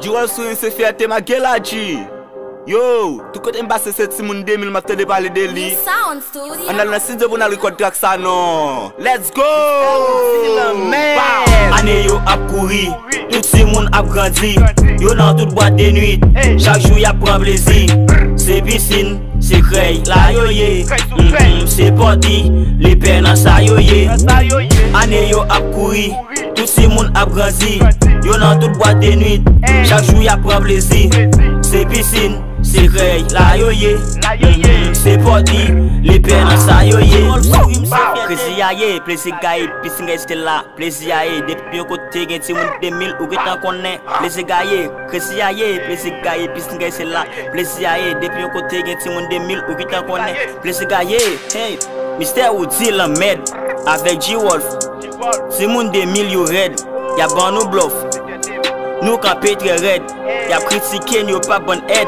Jewel sou se fierté ma gelati. Yo, tout côté m'basse cette Simon 2000 m'a télé parler de lui. On a lancé de bon record track ça non. Let's go. Année yo ap kouri, tout si moun ap grandi. Yo nan toute boîte de nuit, chaque jour y'a prend plaisir. C'est piscine, c'est crey, la yo ye. C'est party, les peines en sa yo ye. Année yo ap kouri, tout si moun ap grandi. Yo nan toute boîte de nuit, chaque jour y'a prend plaisir. C'est piscine, c'est crey, la yo ye. C'est party, les peines en sa yo ye. Crazy aye, plaisir gaye, piscine gaye c'était là. Plaisir aye, depuis côté gen ti moun 2000 ou que t'en connais. Plaisir gaye, crazy aye, plaisir gaye, piscine gaye c'est là. Plaisir aye, depuis côté gen ti moun 2000 ou que t'en connais. Plaisir gaye, hey, Mr. Woody la med avec G-Wolf. Si moun 2000 yo red, y'a ban nou bluff. Nous campé très red, y'a critiqué nous pas bonne aide.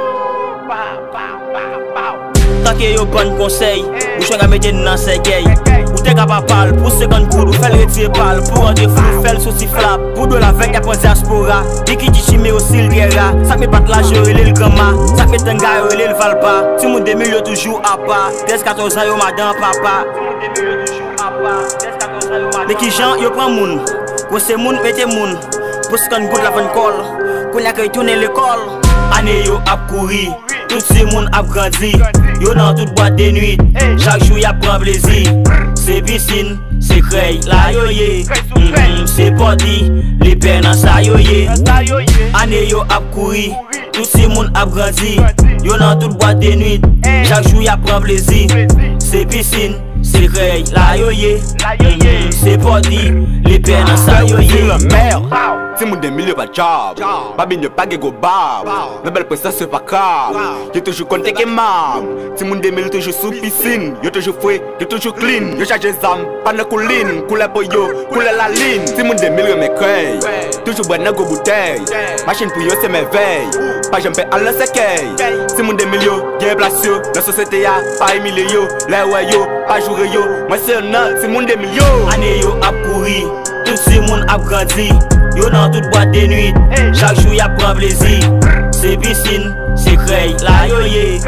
Tant que yo bon conseil, ou choix à mettre dans ses gays. Ou t'es capable parler pour 50 coups, ou faire le retirer parle pour rendre flou, faire le sauci flap. Pour de la veille, y'a pas diaspora. Dès qu'il dit chimé aussi le guerra. Ça me bat la joie, le gamma. Ça me fait un gars, le valpa. Si mon 2000 yo toujours à pas. 13-14 ans, yo madame papa. Mais qui gens, yo prend moun. Quand c'est moun, mettez moun. Pour 50 gouttes la bonne colle. Qu'on a qu'à tourner l'école. Année yo ap kouri. Tout si moun ap grandi. Yo nan toute boîte de nuit. Chaque jour y'a prend plaisir. C'est piscine, c'est crey, la yo ye. C'est party, les peines en sa yo ye. Année yo ap kouri. Tout si moun ap grandi. Yo nan toute boîte de nuit. Chaque jour y'a prend plaisir. C'est piscine, c'est crey, la yo ye. C'est party, les peines en sa yo ye. Si moun 2000 yo pas job, babine yo pas go bab. La belle princesse c'est pas grave. Yo toujours compté que mam. Si moun 2000 toujours sous piscine, yo toujours fouet, yo toujours clean. Yo charge zam, pas de couline, couleur pour yo, couleur la ligne. Si moun 2000 yo me crey, toujours boire dans go bouteille. Machine pour yo c'est merveille, pas jamais à la séquelle. Si moun 2000 yo, bien place yo, la société a pas émilé yo, les ouais yo, pas jouer yo. Moi c'est un an, si moun 2000 yo. Année yo ap kouri, tout si moun ap grandi. Yo nan toute boîte de nuit, chaque jour y'a prend plaisir. C'est piscine, c'est crey, la yo ye.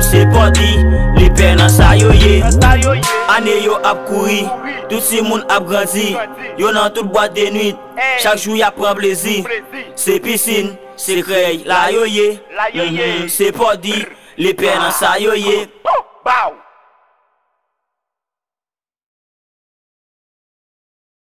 C'est party, les peines en sa yo ye. Année yo ap kouri, tout si moun ap grandi. Yo nan toute boîte de nuit, chaque jour y'a prend plaisir. C'est piscine, c'est crey, la yo ye. C'est party, les peines en sa yo ye.